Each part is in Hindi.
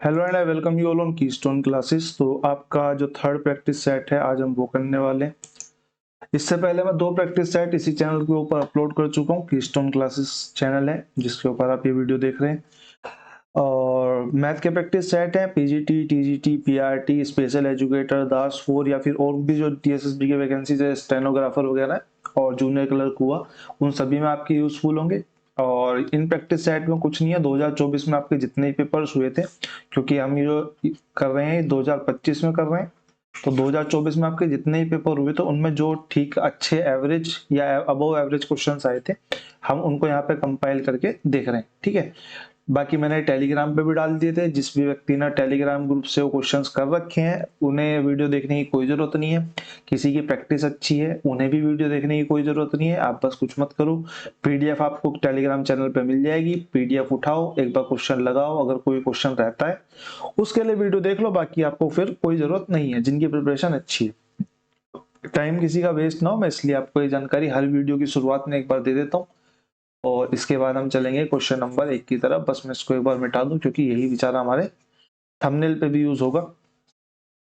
Hello and I welcome you all on keystone classes. तो आपका जो थर्ड प्रैक्टिस सेट है आज हम वो करने वाले हैं। इससे पहले मैं दो प्रैक्टिस सेट इसी चैनल के ऊपर अपलोड कर चुका हूँ। कीस्टोन क्लासेस चैनल है जिसके ऊपर आप ये वीडियो देख रहे हैं। और मैथ के प्रैक्टिस सेट है PGT, TGT, PRT, special educator, दास 4 या फिर और भी जो टीएसएसबी की वैकेंसीज है, स्टेनोग्राफर वगैरह और जूनियर क्लर्क हुआ, उन सभी में आपके यूजफुल होंगे। और इन प्रैक्टिस सेट में कुछ नहीं है, 2024 में आपके जितने पेपर्स हुए थे, क्योंकि हम ये जो कर रहे हैं 2025 में कर रहे हैं, तो 2024 में आपके जितने ही पेपर हुए थे उनमें जो ठीक अच्छे एवरेज या अबव एवरेज क्वेश्चंस आए थे, हम उनको यहाँ पे कंपाइल करके देख रहे हैं। ठीक है, बाकी मैंने टेलीग्राम पे भी डाल दिए थे। जिस भी व्यक्ति ने टेलीग्राम ग्रुप से वो क्वेश्चंस कर रखे हैं उन्हें वीडियो देखने की कोई जरूरत नहीं है। किसी की प्रैक्टिस अच्छी है उन्हें भी वीडियो देखने की कोई जरूरत नहीं है। आप बस कुछ मत करो, पीडीएफ आपको टेलीग्राम चैनल पे मिल जाएगी, पीडीएफ उठाओ, एक बार क्वेश्चन लगाओ, अगर कोई क्वेश्चन रहता है उसके लिए वीडियो देख लो। बाकी आपको फिर कोई जरूरत नहीं है, जिनकी प्रिपरेशन अच्छी है। टाइम किसी का वेस्ट ना हो, मैं इसलिए आपको ये जानकारी हर वीडियो की शुरुआत में एक बार दे देता हूँ। और इसके बाद हम चलेंगे क्वेश्चन नंबर 1 की तरफ। बस मैं इसको एक बार मिटा दूं क्योंकि यही बेचारा हमारे थंबनेल पे भी यूज होगा।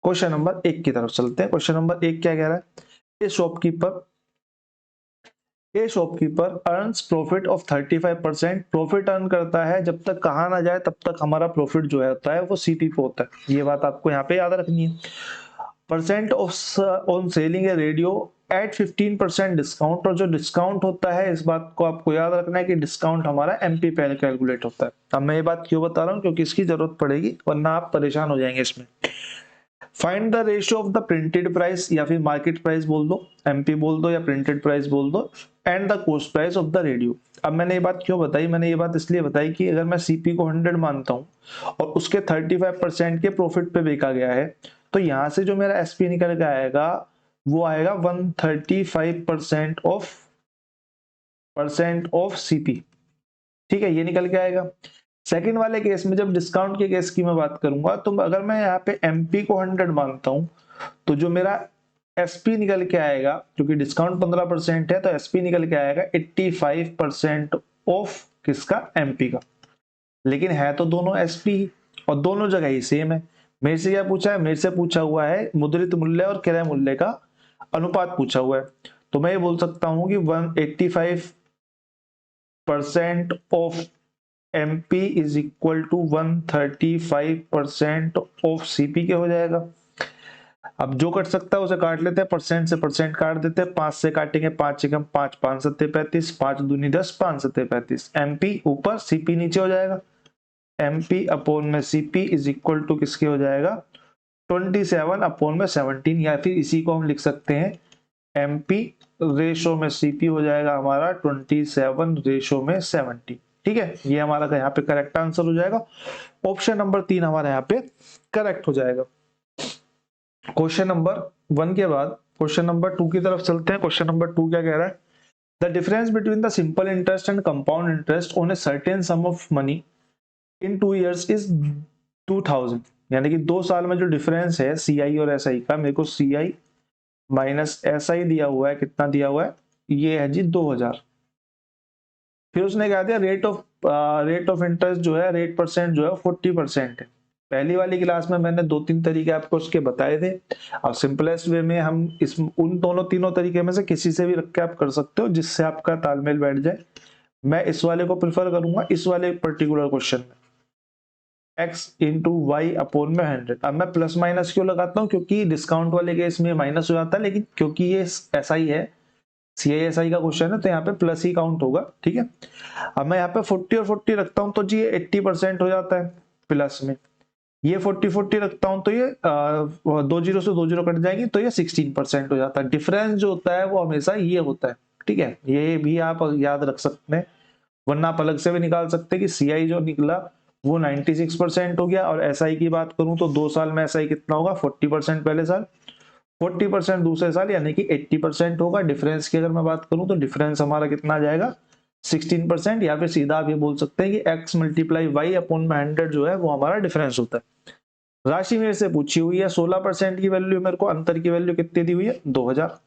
क्वेश्चन नंबर 1 की तरफ चलते हैं। क्वेश्चन नंबर 1 क्या कह रहा है? ए shopkeeper earns profit of 35%। Profit earn करता है जब तक कहा ना जाए तब तक हमारा प्रॉफिट जो है होता है वो सीपी पे होता है। ये बात आपको यहाँ पे याद रखनी है। Percent of on selling a radio at 15% discount. और जो डिस्काउंट होता है, इस बात को आपको याद रखना है कि डिस्काउंट हमारा एमपी पे कैलकुलेट होता है। अब मैं ये बात क्यों बता रहा हूँ, क्योंकि इसकी जरूरत पड़ेगी वरना आप परेशान हो जाएंगे इसमें। Find the ratio of the printed price, या फिर मार्केट प्राइस बोल दो, एमपी बोल दो या प्रिंटेड प्राइस बोल दो, and the cost price of the radio. अब मैंने ये बात क्यों बताई? मैंने ये बात इसलिए बताई कि अगर मैं सीपी को 100 मानता हूं और उसके 35% के प्रॉफिट पे बेचा गया है, तो यहां से जो मेरा एसपी निकल के आएगा वो आएगा 135% ऑफ सीपी। ठीक है, ये निकल के आएगा। सेकंड वाले केस में, जब डिस्काउंट के केस की मैं बात करूंगा, तो अगर मैं यहाँ पे एमपी को 100 मानता हूं, तो जो मेरा एसपी निकल के आएगा, क्योंकि डिस्काउंट 15% है, तो एसपी निकल के आएगा 85% ऑफ किसका? एमपी का। लेकिन है तो दोनों एसपी और दोनों जगह ही सेम है। मेरे से क्या पूछा है? मेरे से पूछा हुआ है मुद्रित मूल्य और क्रय मूल्य का अनुपात पूछा हुआ है। तो मैं ये बोल सकता हूं कि 185% of MP is equal to 135% of CP के हो जाएगा। अब जो कट सकता है उसे काट लेते हैं, परसेंट से परसेंट काट देते हैं, 5 से काटेंगे, 5 से कम 5, 5 सत्ते 35, 5 दूनी 10, 5 सत्ते 35। एमपी ऊपर सीपी नीचे हो जाएगा। एमपी अपॉन में सीपी इज इक्वल टू किसके हो जाएगा? 27 अपॉन में 17, या फिर इसी को हम लिख सकते हैं एमपी रेशो में सीपी हो जाएगा हमारा 27 रेशो में 70। ठीक है, ये हमारा यहाँ पे करेक्ट आंसर हो जाएगा। ऑप्शन नंबर 3 हमारा यहाँ पे करेक्ट हो जाएगा। क्वेश्चन नंबर 1 के बाद क्वेश्चन नंबर 2 की तरफ चलते हैं। क्वेश्चन नंबर 2 क्या कह रहा है? The difference between the simple interest and compound interest on a certain some of money in 2 years is 2000। यानी कि 2 साल में जो डिफरेंस है सीआई और एसआई का, मेरे को सीआई माइनस एसआई दिया हुआ है, कितना दिया हुआ है? ये है जी 2000। फिर उसने कहा दिया रेट ऑफ इंटरेस्ट जो है, रेट परसेंट जो है 40% है। पहली वाली क्लास में मैंने 2-3 तरीके आपको उसके बताए थे। अब सिंपलेस्ट वे में हम इस उन दोनों तीनों तरीके में से किसी से भी रख के आप कर सकते हो जिससे आपका तालमेल बैठ जाए। मैं इस वाले को प्रिफर करूंगा, इस वाले पर्टिकुलर क्वेश्चन में x इंटू वाई अपॉन में 100। अब मैं प्लस माइनस क्यों लगाता हूँ? क्योंकि डिस्काउंट वाले केस में माइनस हो जाता है, लेकिन क्योंकि ये ऐसा ही है, सीआईएसआई का क्वेश्चन है, तो यहाँ पे प्लस ही काउंट होगा। ठीक है, अब मैं यहाँ पे 40 और 40 रखता हूँ तो जी ये 80% हो जाता है प्लस में। ये 40 रखता हूं तो ये 2 जीरो से 2 जीरो कट जाएंगी तो ये 16% हो जाता है। डिफरेंस जो होता है वो हमेशा ये होता है। ठीक है, ये भी आप याद रख सकते हैं, वरना आप अलग से भी निकाल सकते हैं कि सीआई जो निकला वो 96% हो गया, और एसआई की बात करूं तो 2 साल में एसआई कितना होगा? 40% पहले साल, 40% दूसरे साल, यानी कि 80% होगा। डिफरेंस की अगर मैं बात करूं तो डिफरेंस हमारा कितना आ जाएगा? 16%। या फिर सीधा आप ये बोल सकते हैं कि x मल्टीप्लाई वाई अपॉन में 100 जो है वो हमारा डिफरेंस होता है। राशि मेरे से पूछी हुई है 16% की वैल्यू, मेरे को अंतर की वैल्यू कितनी दी हुई है? 2000।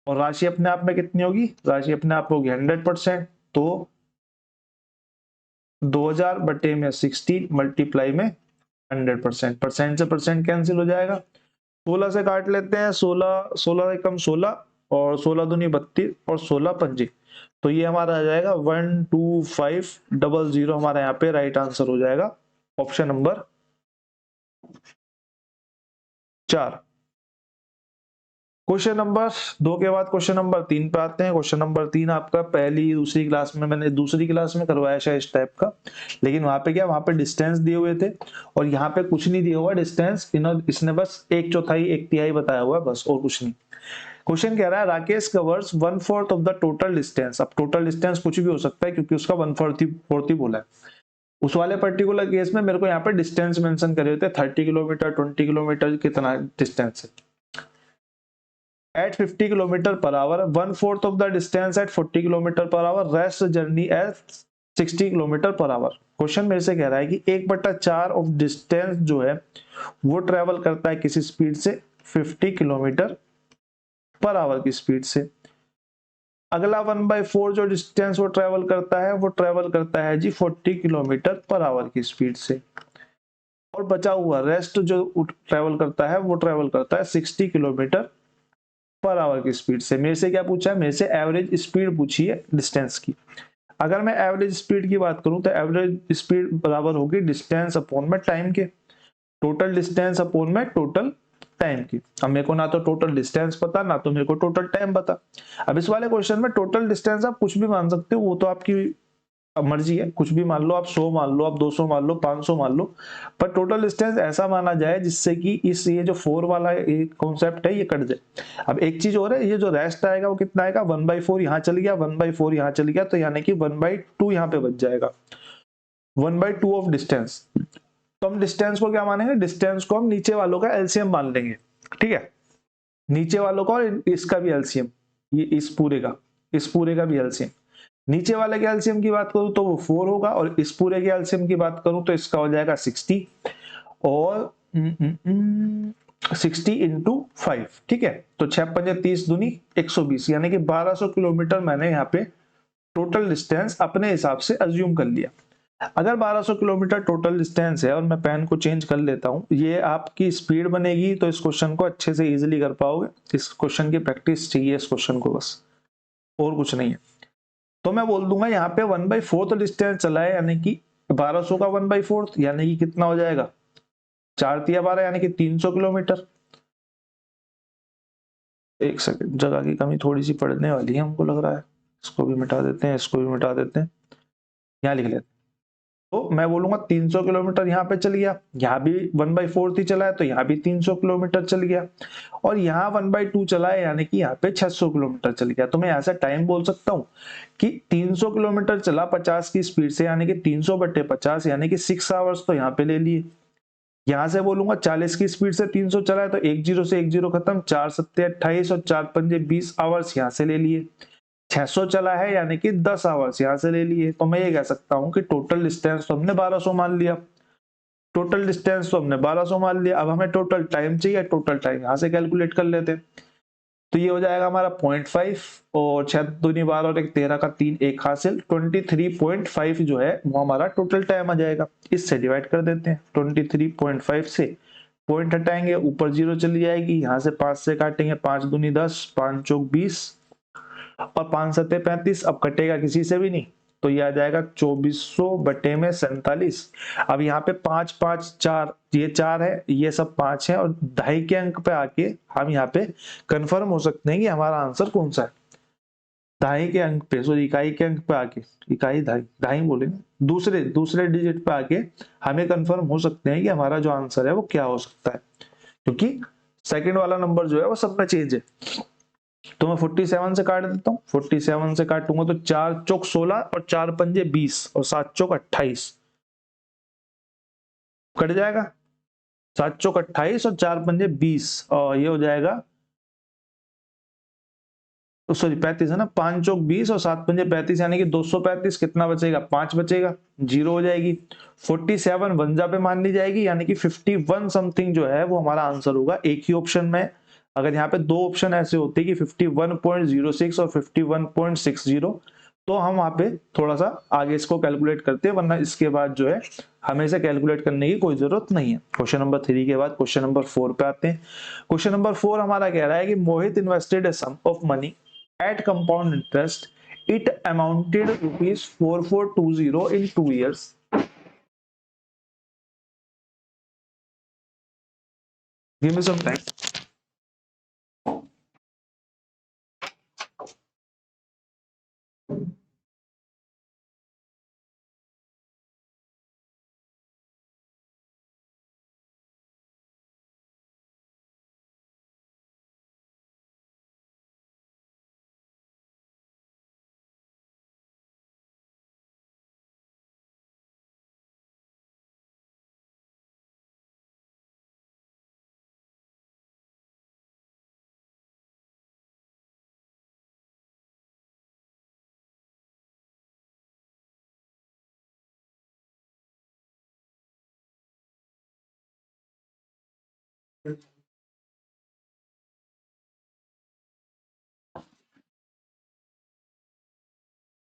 और राशि अपने आप में कितनी होगी? राशि अपने आप होगी 100%। तो 2000 बटे में 60 मल्टीप्लाई में 100%, परसेंट से परसेंट कैंसिल हो जाएगा। 16 से काट लेते हैं, 16 16 एकम 16 और 16 दूनी 32 और 16 पंजे, तो ये हमारा आ जाएगा 12500। हमारा यहाँ पे राइट आंसर हो जाएगा ऑप्शन नंबर 4। क्वेश्चन नंबर 2 के बाद क्वेश्चन नंबर 3 पे आते हैं। क्वेश्चन नंबर 3 आपका पहली दूसरी क्लास में, मैंने दूसरी क्लास में करवाया शायद इस टाइप का, लेकिन वहां पे क्या, वहां पे डिस्टेंस दिए हुए थे और यहाँ पे कुछ नहीं दिया हुआ डिस्टेंस, इसने बस 1/4 1/3 बताया हुआ है बस, और कुछ नहीं। क्वेश्चन कह रहा है Rakesh covers 1/4 of the total distance. अब टोटल डिस्टेंस कुछ भी हो सकता है क्योंकि उसका 1/4 ही बोला है। उस वाले पर्टिकुलर केस में मेरे को यहाँ पे डिस्टेंस मेंशन करे होते 30 किलोमीटर 20 किलोमीटर कितना डिस्टेंस है। At 50 kilometre per hour 1/4 of the distance at 40 kilometre per hour, rest journey at 60 kilometre per hour. Question मेरे से कह रहा है कि 1/4 ऑफ डिस्टेंस जो है वो ट्रेवल करता है किसी स्पीड से 50 किलोमीटर पर आवर की स्पीड से। अगला 1/4 जो डिस्टेंस वो ट्रेवल करता है जी 40 किलोमीटर पर आवर की स्पीड से। और बचा हुआ रेस्ट जो ट्रेवल करता है वो ट्रेवल करता है 60 किलोमीटर पर आवर की स्पीड से। मेरे से क्या पूछा है, मेरे से एवरेज स्पीड पूछी है डिस्टेंस की। अगर मैं एवरेज स्पीड की बात करूं तो एवरेज स्पीड बराबर होगी डिस्टेंस अपॉन में टाइम के, टोटल डिस्टेंस अपॉन में टोटल टाइम की। अब मेरे को ना तो टोटल डिस्टेंस पता, ना तो मेरे को टोटल टाइम पता। अब इस वाले क्वेश्चन में टोटल डिस्टेंस आप कुछ भी मान सकते हो, वो तो आपकी मर्जी है, कुछ भी मान लो आप, 100 मान लो आप, 200 मान लो, 500 मान लो, पर टोटल डिस्टेंस ऐसा माना जाए जिससे कि इस ये जो 4 वाला कॉन्सेप्ट है ये कट जाए। अब एक चीज और है, ये जो रेस्ट आएगा वो कितना आएगा, 1/4 यहाँ चल गया, 1/4 यहाँ चल गया, तो यानी कि 1/2 यहाँ पे बच जाएगा, 1/2 ऑफ डिस्टेंस। तो हम डिस्टेंस को क्या मानेंगे, डिस्टेंस को हम नीचे वालों का एलसीएम मान लेंगे, ठीक है, नीचे वालों का और इसका भी एलसीएम, ये इस पूरे का भी एलसीएम। नीचे वाले के एलसीएम की बात करूं तो वो 4 होगा, और इस पूरे के एलसीएम की बात करूं तो इसका हो जाएगा 60 और 60 इंटू 5, ठीक है। तो 6×5 30 दूनी 120, यानी कि 1200 किलोमीटर मैंने यहाँ पे टोटल डिस्टेंस अपने हिसाब से अज्यूम कर लिया। अगर 1200 किलोमीटर टोटल डिस्टेंस है, और मैं पेन को चेंज कर लेता हूं, ये आपकी स्पीड बनेगी तो इस क्वेश्चन को अच्छे से इजीली कर पाओगे। इस क्वेश्चन की प्रैक्टिस चाहिए इस क्वेश्चन को बस, और कुछ नहीं है। तो मैं बोल दूंगा यहाँ पे 1/4 डिस्टेंस चला है, यानी कि 1200 का 1/4 यानी कि कितना हो जाएगा, 4 तिया 12 यानी कि 300 किलोमीटर। एक सेकंड, जगह की कमी थोड़ी सी पड़ने वाली है हमको लग रहा है, इसको भी मिटा देते हैं, इसको भी मिटा देते हैं, यहाँ लिख लेते हैं। तो मैं बोलूंगा 300 किलोमीटर यहाँ पे चल गया, यहाँ भी 1/4 ही चला है तो यहाँ भी 300 किलोमीटर चल गया, और यहाँ 1/2 चला है यानी कि यहाँ पे 600 किलोमीटर चल गया। तो मैं यहाँ से टाइम बोल सकता हूँ कि 300 किलोमीटर चला 50 की स्पीड से, यानी कि 300/50 यानी कि 6 आवर्स तो यहाँ पे ले लिए। यहां से बोलूंगा 40 की स्पीड से 300 चला है तो 1 0 से 1 0 खत्म, 4 7 28 और 4 5 20 आवर्स यहाँ से ले लिए। 600 चला है यानी कि 10 आवर्स यहाँ से ले लिए। तो मैं ये कह सकता हूँ कि टोटल डिस्टेंस तो हमने 1200 मान लिया, टोटल डिस्टेंस तो हमने 1200 मान लिया। अब हमें टोटल टाइम चाहिए, टोटल टाइम यहाँ से कैलकुलेट कर लेते हैं। तो ये हो जाएगा हमारा 0.5 और 6 दूनी 12 और 1 13 का 3 1 हासिल, 23.5 जो है वो हमारा टोटल टाइम आ जाएगा। इससे डिवाइड कर देते हैं, 23.5 से पॉइंट हटाएंगे, ऊपर 0 चली जाएगी, यहाँ से 5 से काटेंगे, 5 दूनी 10, 5 चौक 20 और 5 सत्ते 35, अब कटेगा किसी से भी नहीं, तो ये आ जाएगा 2400/47। अब यहाँ पे 5 5 4, ये 4 है, ये सब 5 है, और 2.5 के अंक पे आके हम यहाँ पे कंफर्म हो सकते हैं कि हमारा आंसर कौन सा है। 2.5 के अंक पे, सॉरी इकाई के अंक पे आके, इकाई 2.5 बोलेंगे, दूसरे डिजिट पे आके हमें कंफर्म हो सकते हैं कि हमारा जो आंसर है वो क्या हो सकता है, क्योंकि सेकंड वाला नंबर जो है वो सब में चेंज है। तो मैं 47 से काट देता हूँ, 47 से काटूंगा तो 4 चौक 16 और 4 पंजे 20 और 7 चौक 28 कट जाएगा, 7 चौक 28 और 4 पंजे 20 और ये हो जाएगा, सॉरी 35 है ना, 5 चौक 20 और 7 पंजे 35 यानी कि 235, कितना बचेगा, 5 बचेगा, 0 हो जाएगी। 47 वंजा पे मान ली जाएगी, यानी कि 51 समथिंग जो है वो हमारा आंसर होगा एक ही ऑप्शन में। अगर यहाँ पे 2 ऑप्शन ऐसे होते कि 51.06 और 51.60, तो हम वहां पे थोड़ा सा आगे इसको कैलकुलेट करते हैं, वरना इसके बाद जो है हमें इसे कैलकुलेट करने की कोई जरूरत नहीं है। क्वेश्चन नंबर 3 के बाद क्वेश्चन नंबर 4 पे आते हैं। क्वेश्चन नंबर 4 हमारा कह रहा है कि Mohit invested a sum of money at compound interest, it amounted ₹4420 in 2 years। Give me some time.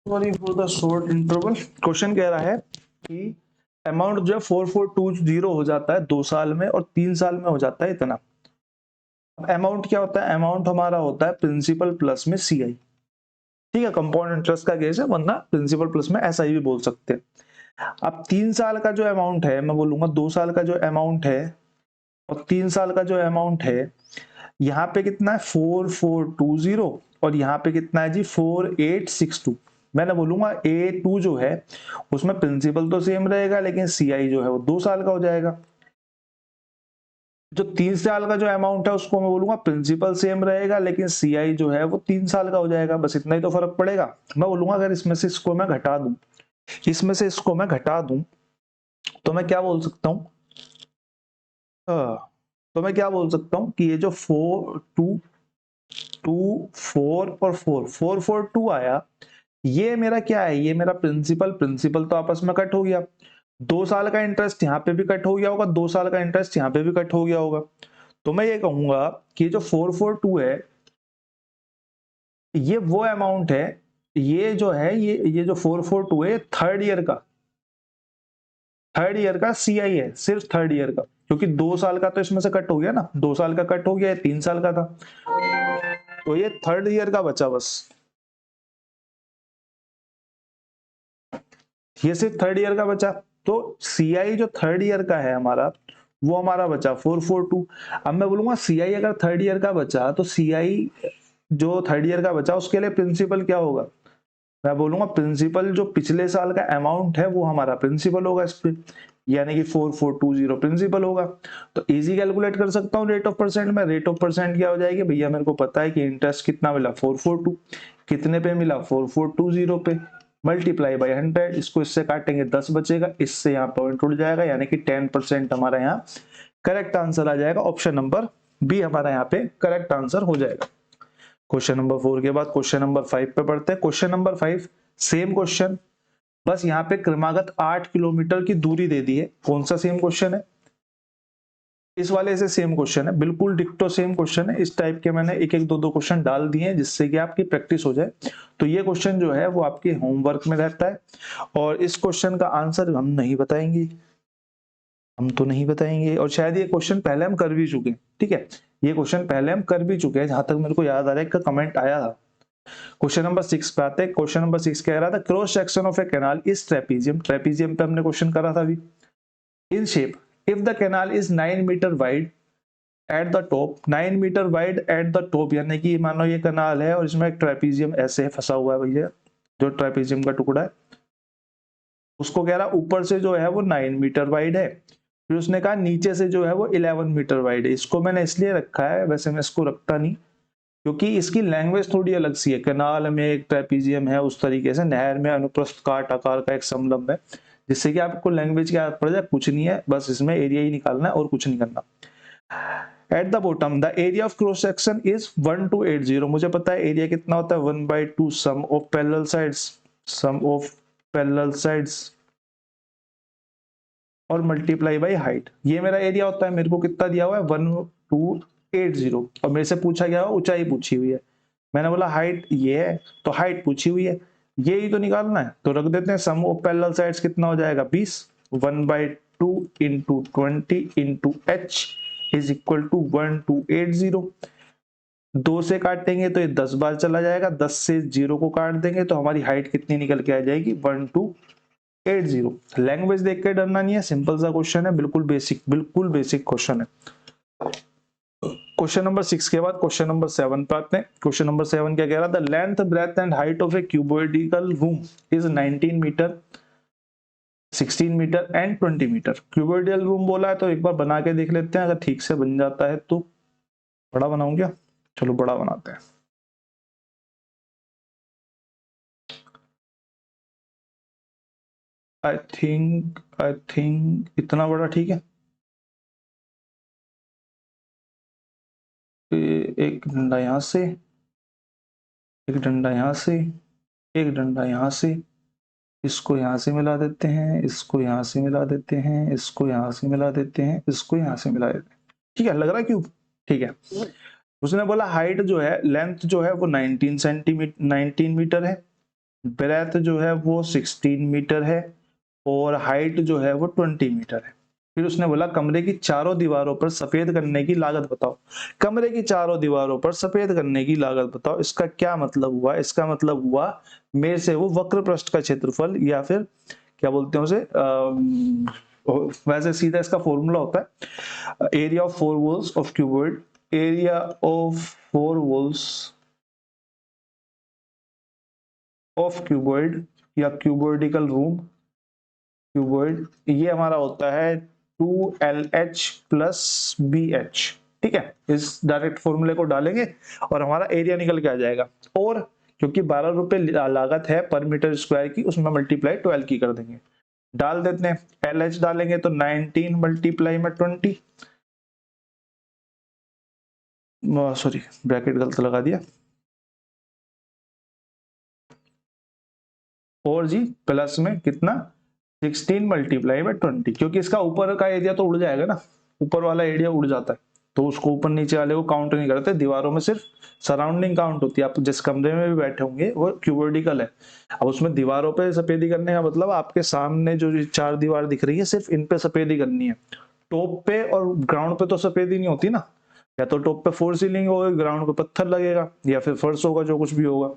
Sorry for the short interval. Question कह रहा है कि अमाउंट जो है 4420 हो जाता है 2 साल में और 3 साल में हो जाता है इतना। अमाउंट क्या होता है? अमाउंट हमारा होता है प्रिंसिपल प्लस में सीआई। ठीक है, कंपाउंड इंटरेस्ट का केस है, वरना प्रिंसिपल प्लस में एसआई भी बोल सकते हैं। अब 3 साल का जो अमाउंट है, मैं बोलूंगा 2 साल का जो अमाउंट है और 3 साल का जो अमाउंट है, यहाँ पे कितना है 4420 और यहाँ पे कितना है जी 4862। मैंने बोलूंगा A2 जो है उसमें प्रिंसिपल तो सेम रहेगा, लेकिन सीआई जो है वो 2 साल का हो जाएगा। जो 3 साल का जो अमाउंट है उसको मैं बोलूंगा प्रिंसिपल सेम रहेगा, लेकिन सीआई जो है वो 3 साल का हो जाएगा। बस इतना ही तो फर्क पड़ेगा। मैं बोलूंगा अगर इसमें से इसको मैं घटा दूं, इसमें से इसको मैं घटा दूं, तो मैं क्या बोल सकता हूं? तो मैं क्या बोल सकता हूं कि ये जो 4 और 4 आया, ये मेरा क्या है? ये मेरा प्रिंसिपल प्रिंसिपल तो आपस में कट हो गया। 2 साल का इंटरेस्ट यहाँ पे भी कट हो गया होगा, 2 साल का इंटरेस्ट यहाँ पे भी कट हो गया होगा। तो मैं ये कहूंगा कि जो 442 है, ये वो अमाउंट है, ये जो है ये जो 442 है थर्ड ईयर का सीआई है, सिर्फ थर्ड ईयर का, क्योंकि 2 साल का तो इसमें से कट हो गया ना, 2 साल का कट हो गया, 3 साल का था, तो ये थर्ड ईयर का बचा बस। ये सिर्फ थर्ड ईयर का बचा, तो सीआई जो थर्ड ईयर का है हमारा, वो हमारा बचा 442। अब मैं बोलूंगा सीआई अगर थर्ड ईयर का बचा, तो सीआई जो थर्ड ईयर का बचा उसके लिए प्रिंसिपल क्या होगा? मैं बोलूंगा प्रिंसिपल जो पिछले साल का अमाउंट है वो हमारा प्रिंसिपल होगा इस पे, यानी कि 4420 प्रिंसिपल होगा। तो इजी कैलकुलेट कर सकता हूँ रेट ऑफ परसेंट में। रेट ऑफ परसेंट क्या हो जाएगी भैया? मेरे को पता है कि इंटरेस्ट कितना मिला 442, कितने पे मिला 4420 पे, मल्टीप्लाई बाय 100। इसको इससे काटेंगे 10 बचेगा, इससे यहाँ पॉइंट उड़ जाएगा, यानी कि 10% हमारा यहाँ करेक्ट आंसर आ जाएगा। ऑप्शन नंबर बी हमारा यहाँ पे करेक्ट आंसर हो जाएगा। क्वेश्चन नंबर 4 के बाद क्वेश्चन नंबर 5 पे पढ़ते हैं। क्वेश्चन नंबर 5 सेम क्वेश्चन, बस यहाँ पे क्रमागत 8 किलोमीटर की दूरी दे दी है। कौन सा सेम क्वेश्चन है? इस वाले से सेम क्वेश्चन है, बिल्कुल डिक्टो सेम क्वेश्चन है। इस टाइप के मैंने एक एक दो दो क्वेश्चन डाल दिए हैं जिससे कि आपकी प्रैक्टिस हो जाए। तो ये क्वेश्चन जो है वो आपके होमवर्क में रहता है, और इस क्वेश्चन का आंसर हम नहीं बताएंगे, हम तो नहीं बताएंगे। और शायद ये क्वेश्चन पहले हम कर भी चुके हैं, ठीक है, ये क्वेश्चन पहले हम कर भी चुके हैं, जहां तक मेरे को याद आ रहा है, एक कमेंट आया था। क्वेश्चन नंबर 6 पे आते हैं। क्वेश्चन नंबर 6 कह रहा था cross section of a canal is trapezium. Trapezium पे हमने क्वेश्चन करा था अभी। In shape if the canal is 9 metre wide at the top, 9 metre wide at the top, यानी कि मानो ये कैनाल है और इसमें एक ट्रेपीजियम ऐसे फंसा हुआ है भैया, जो ट्रेपीजियम का टुकड़ा है उसको कह रहा ऊपर से जो है वो 9 मीटर वाइड है, फिर उसने कहा नीचे से जो है वो 11 मीटर वाइड है। इसको मैंने इसलिए रखा है, वैसे मैं इसको रखता नहीं, क्योंकि इसकी लैंग्वेज थोड़ी अलग सी है। कैनाल में एक ट्रेपीजियम है, उस तरीके से नहर में अनुप्रस्थ काट आकार का एक समलंब है, जिससे कि आपको लैंग्वेज की आदत पड़ जाए। कुछ नहीं है, बस इसमें एरिया ही निकालना है और कुछ नहीं करना। At the bottom the area of cross section is 1280। मुझे पता है एरिया कितना होता है, 1/2 sum of parallel sides, sum of parallel sides और मल्टीप्लाई बाई हाइट। ये मेरा एरिया होता है। मेरे को कितना दिया हुआ है 1280, और मेरे से पूछा गया हुआ ऊंचाई पूछी हुई है। मैंने बोला हाइट ये है, तो हाइट पूछी हुई है, ये ही तो निकालना है, तो रख देते हैं सम ऑफ पैरेलल साइड्स कितना हो जाएगा 20, 1/2 into 20 into h is equal to 1280। 2 से काटेंगे तो ये 10 बार चला जाएगा, 10 से 0 को काट देंगे तो हमारी हाइट कितनी निकल के आ जाएगी 1280। लैंग्वेज देख के डरना नहीं है, सिंपल सा क्वेश्चन है, बिल्कुल बेसिक क्वेश्चन है। क्वेश्चन नंबर 6 के बाद क्वेश्चन नंबर 7 पे आते हैं। क्वेश्चन नंबर 7 क्या कह रहा था, length breadth and height of a cuboidical room is 19 metre, 16 metre and 20 metre. Cuboidal room बोला है तो एक बार बना के देख लेते हैं, अगर ठीक से बन जाता है तो। बड़ा बनाऊं क्या? चलो बड़ा बनाते हैं। आई थिंक इतना बड़ा ठीक है। एक डंडा यहाँ से, एक डंडा यहाँ से, एक डंडा यहाँ से, इसको यहाँ से मिला देते हैं, इसको यहाँ से मिला देते हैं, इसको यहाँ से मिला देते हैं, इसको यहाँ से मिला देते हैं। ठीक है, लग रहा है क्यूब? ठीक है। उसने बोला हाइट जो है, लेंथ जो है वो 19 मीटर है, ब्रेथ जो है वो 16 मीटर है और हाइट जो है वो 20 मीटर है। फिर उसने बोला कमरे की चारों दीवारों पर सफेद करने की लागत बताओ। कमरे की चारों दीवारों पर सफेद करने की लागत बताओ, इसका क्या मतलब हुआ? इसका मतलब हुआ मेरे से वो वक्र पृष्ठ का क्षेत्रफल, या फिर क्या बोलते हैं उसे, वैसे सीधा इसका फॉर्मूला होता है area of 4 walls of cuboid, area of 4 walls of cuboid या क्यूबॉइडिकल रूम, क्यूबॉइड, ये हमारा होता है 2LH प्लस BH। ठीक है, इस डायरेक्ट फॉर्मूले को डालेंगे और हमारा एरिया निकल के आ जाएगा। और क्योंकि 12 रुपए लागत है पर मीटर स्क्वायर की, उसमें मल्टीप्लाई 12 की कर देंगे। डाल देते हैं, LH डालेंगे तो 19 मल्टीप्लाई में 20, सॉरी ब्रैकेट गलत लगा दिया, और जी प्लस में कितना 16 मल्टीप्लाई बाय 20, क्योंकि इसका ऊपर का एरिया तो उड़ जाएगा ना, ऊपर वाला एरिया उड़ जाता है तो उसको ऊपर नीचे वाले को काउंट नहीं करते, दीवारों में सिर्फ सराउंडिंग काउंट होती है। आप जिस कमरे में भी बैठे होंगे वो क्यूबॉइडिकल है। अब उसमें दीवारों पे सफेदी करने का मतलब आपके सामने जो 4 दीवार दिख रही है सिर्फ इन पे सफेदी करनी है, टॉप पे और ग्राउंड पे तो सफेदी नहीं होती ना, या तो टॉप पे फोर सीलिंग होगी, ग्राउंड पे पत्थर लगेगा या फिर फर्श होगा, जो कुछ भी होगा,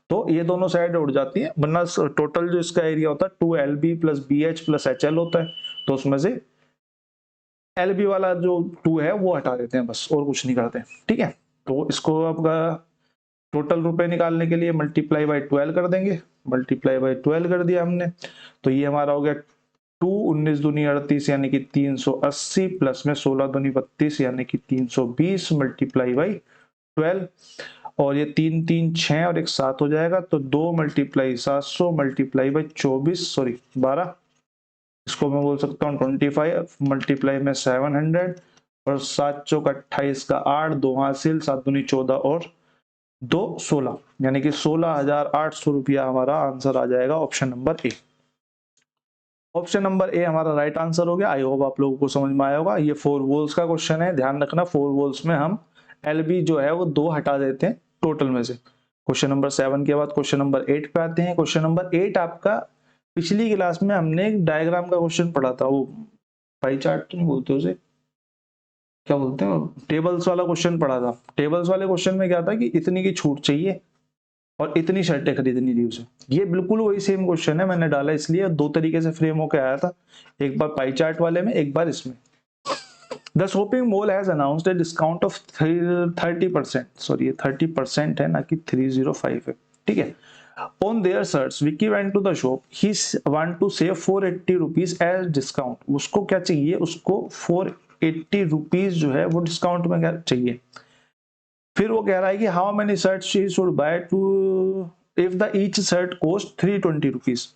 तो ये दोनों साइड उड़ जाती है। वरना टोटल जो इसका एरिया होता है 2LB plus BH plus HL होता है, तो उसमें से LB वाला जो 2 है वो हटा देते हैं बस, और कुछ नहीं करते। ठीक है, तो इसको आपका टोटल रुपए निकालने के लिए मल्टीप्लाई बाय 12 कर देंगे, मल्टीप्लाई बाय 12 कर दिया हमने, तो ये हमारा हो गया 2 19 दूनी 38 यानी कि 380 प्लस में 16 दूनी 32 यानी कि 320 मल्टीप्लाई बाई 12, और ये 3 3 6 और एक 7 हो जाएगा, तो 2 मल्टीप्लाई 700 मल्टीप्लाई बाई 24 सॉरी 12, इसको मैं बोल सकता हूँ 25 मल्टीप्लाई में 700 और 7 चौक 28 का 8, 2 हासिल 7 दूनी 14 और 2 16, यानी कि 16,800 रुपया हमारा आंसर आ जाएगा option number A. Option number A हमारा राइट आंसर हो गया। आई होप आप लोगों को समझ में आया होगा। ये 4 वोल्स का क्वेश्चन है, ध्यान रखना 4 वोल्स में हम LB जो है वो 2 हटा देते हैं टोटल में से। क्वेश्चन नंबर 7 के बाद क्वेश्चन नंबर 8 पे आते हैं। क्वेश्चन नंबर 8 आपका पिछली क्लास में हमने एक डायग्राम का क्वेश्चन पढ़ा था, वो पाई चार्ट तो नहीं बोलते उसे, क्या बोलते हैं, टेबल्स वाला क्वेश्चन पढ़ा था। टेबल्स वाले क्वेश्चन में क्या था कि इतनी की छूट चाहिए और इतनी शर्टें खरीदनी थी उसे। ये बिल्कुल वही सेम क्वेश्चन है, मैंने डाला इसलिए 2 तरीके से फ्रेम होकर आया था, एक बार पाई चार्ट वाले में, एक बार इसमें। The shopping mall has announced a discount of 30%, sorry ये 30% है ना कि 305 है, ठीक है। On their search, Vicky went to the shop. He want to save 480 rupees as discount. उसको क्या चाहिए, उसको 480 rupees जो है वो डिस्काउंट में क्या चाहिए। फिर वो कह रहा है कि how many shirt she should by two if the each shirt cost 320 rupees.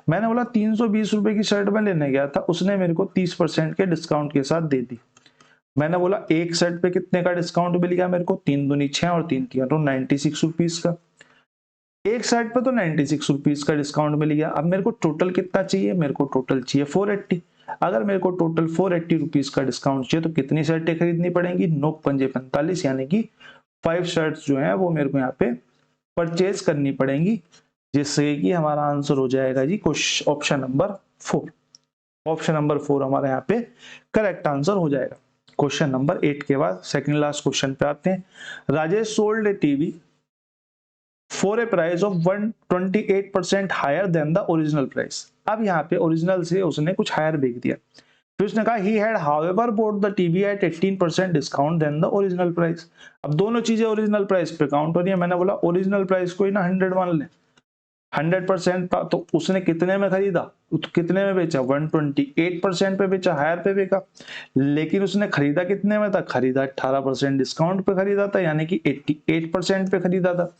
मैंने बोला 320 रुपए की शर्ट में लेने गया था, उसने मेरे को 30% के डिस्काउंट के साथ दे दी। मैंने बोला एक शर्ट पे कितने का डिस्काउंट मिल गया मेरे को, 3 दूनी 6 और 3 3 तो 96 रुपीज का। एक शर्ट पे तो 96 रुपीज का डिस्काउंट मिल गया। अब मेरे को टोटल कितना चाहिए, मेरे को टोटल चाहिए 480। अगर मेरे को टोटल 480 रुपीज का डिस्काउंट चाहिए तो कितनी शर्टें खरीदनी पड़ेंगी, 9 पंजे 45, यानी कि 5 शर्ट्स जो है वो मेरे को यहाँ पे परचेज करनी पड़ेंगी, जिससे कि हमारा आंसर हो जाएगा जी ऑप्शन नंबर 4। ऑप्शन नंबर 4 हमारे यहाँ पे करेक्ट आंसर हो जाएगा। क्वेश्चन नंबर 8 के बाद सेकंड लास्ट क्वेश्चन पे आते हैं। Rajesh sold a TV for a price of 128% higher than the original price. अब यहाँ पे ओरिजिनल से उसने कुछ हायर बेच दिया, फिर उसने कहा he had however bought the TV at 18% discount than the original price. अब दोनों चीजें ओरिजिनल प्राइस पे काउंट हो रही है। मैंने बोला ओरिजिनल प्राइस को ही ना 100 मान ले, 100% था तो उसने कितने में खरीदा, तो कितने में बेचा, 128% पे बेचा, हायर पे बेचा। लेकिन उसने खरीदा कितने में था, खरीदा 18% डिस्काउंट पे खरीदा था, यानी कि 88% पे खरीदा था।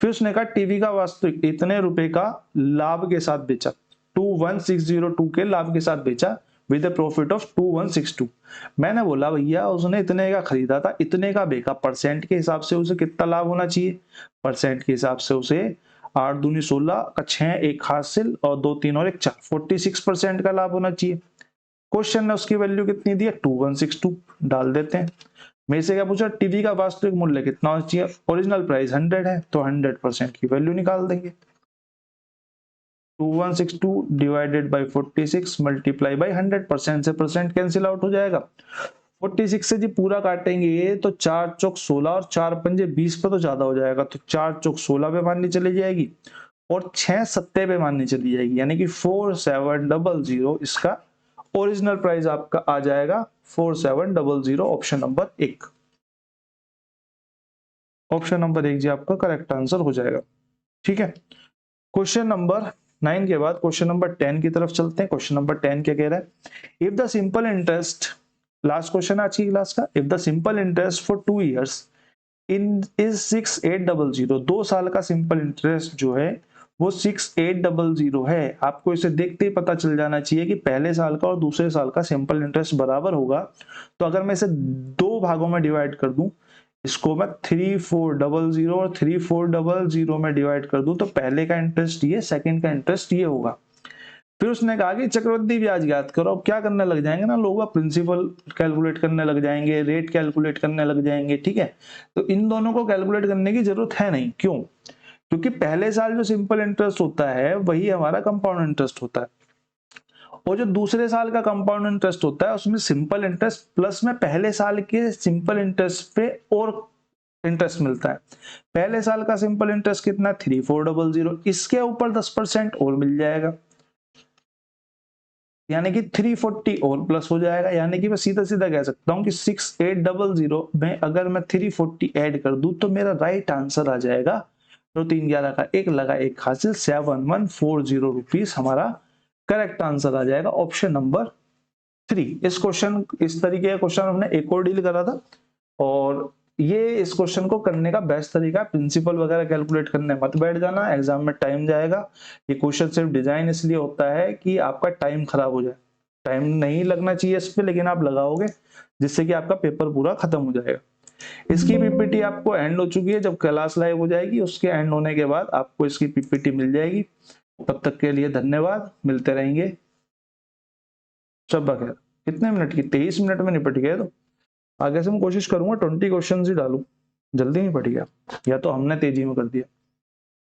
फिर उसने कहा टीवी का वास्तविक इतने रुपए का लाभ के साथ बेचा, 21602 के लाभ के साथ बेचा विद प्रॉफिट ऑफ 2162। मैंने बोला भैया उसने इतने का खरीदा था, इतने का बेचा, परसेंट के हिसाब से उसे कितना लाभ होना चाहिए, परसेंट के हिसाब से उसे 8 दूनी 16 का 6 एक हासिल और 2 3 और 1 4, 46% का लाभ होना चाहिए। क्वेश्चन ने उसकी वैल्यू कितनी दी है, 2162 डाल देते हैं। मेरे से क्या पूछा, टीवी का वास्तविक मूल्य कितना होना चाहिए, ओरिजिनल प्राइस 100 है तो 100% की वैल्यू निकाल देंगे। 2162 डिवाइडेड बाई 46 मल्टीप्लाई बाई 100%, से परसेंट कैंसिल आउट हो जाएगा। 46 से जी पूरा काटेंगे तो 4 चौक 16 और 4 पंजे 20 पे तो ज्यादा हो जाएगा, तो 4 चौक 16 पे माननी चली जाएगी और 6 सत्ते पे माननी चली जाएगी, यानी कि 4700 इसका ओरिजिनल प्राइस आपका आ जाएगा 4700, ऑप्शन नंबर 1। ऑप्शन नंबर 1 जी आपका करेक्ट आंसर हो जाएगा। ठीक है, क्वेश्चन नंबर 9 के बाद क्वेश्चन नंबर 10 की तरफ चलते हैं। क्वेश्चन नंबर 10 क्या कह रहा है, if the simple interest, last question आज की क्लास का, if the simple interest for 2 years in is 6800, 2 साल का सिंपल इंटरेस्ट जो है वो 6800 है। आपको इसे देखते ही पता चल जाना चाहिए कि पहले साल का और दूसरे साल का सिंपल इंटरेस्ट बराबर होगा। तो अगर मैं इसे 2 भागों में डिवाइड कर दूं, इसको मैं 3400 और 3400 में डिवाइड कर दूं, तो पहले का इंटरेस्ट ये, सेकंड का इंटरेस्ट ये होगा। फिर उसने कहा कि चक्रवृद्धि ब्याज ज्ञात करो। अब क्या करने लग जाएंगे ना लोग, प्रिंसिपल कैलकुलेट करने लग जाएंगे, रेट कैलकुलेट करने लग जाएंगे। ठीक है, तो इन दोनों को कैलकुलेट करने की जरूरत है नहीं। क्यों? क्योंकि पहले साल जो सिंपल इंटरेस्ट होता है वही हमारा कंपाउंड इंटरेस्ट होता है, और जो दूसरे साल का कंपाउंड इंटरेस्ट होता है उसमें सिंपल इंटरेस्ट प्लस में पहले साल के सिंपल इंटरेस्ट पे और इंटरेस्ट मिलता है। पहले साल का सिंपल इंटरेस्ट कितना, 3400, इसके ऊपर 10% और मिल जाएगा, यानी कि 340 और प्लस हो जाएगा। यानी कि मैं सीधा सीधा कह सकता हूं कि 6800 में अगर मैं 340 ऐड कर दूं तो मेरा राइट आंसर आ जाएगा, तो 3 11 का 1 लगा 1 हासिल 7140 रुपीस हमारा करेक्ट आंसर आ जाएगा, ऑप्शन नंबर 3। इस तरीके का क्वेश्चन हमने एक और डील करा था, और ये इस क्वेश्चन को करने का बेस्ट तरीका, प्रिंसिपल वगैरह कैलकुलेट करने मत बैठ जाना, एग्जाम में टाइम जाएगा। ये क्वेश्चन सिर्फ डिजाइन इसलिए होता है कि आपका टाइम खराब हो जाए, टाइम नहीं लगना चाहिए इस पे, लेकिन आप लगाओगे जिससे कि आपका पेपर पूरा खत्म हो जाएगा। इसकी पीपीटी आपको एंड हो चुकी है, जब क्लास लाइव हो जाएगी उसके एंड होने के बाद आपको इसकी पीपीटी मिल जाएगी। तब तक के लिए धन्यवाद, मिलते रहेंगे। शब्बा खैर। कितने मिनट की, 23 मिनट में निपट गए। तो आगे से मैं कोशिश करूंगा 20 क्वेश्चन ही डालूं, जल्दी नहीं पड़ गया, या तो हमने तेजी में कर दिया।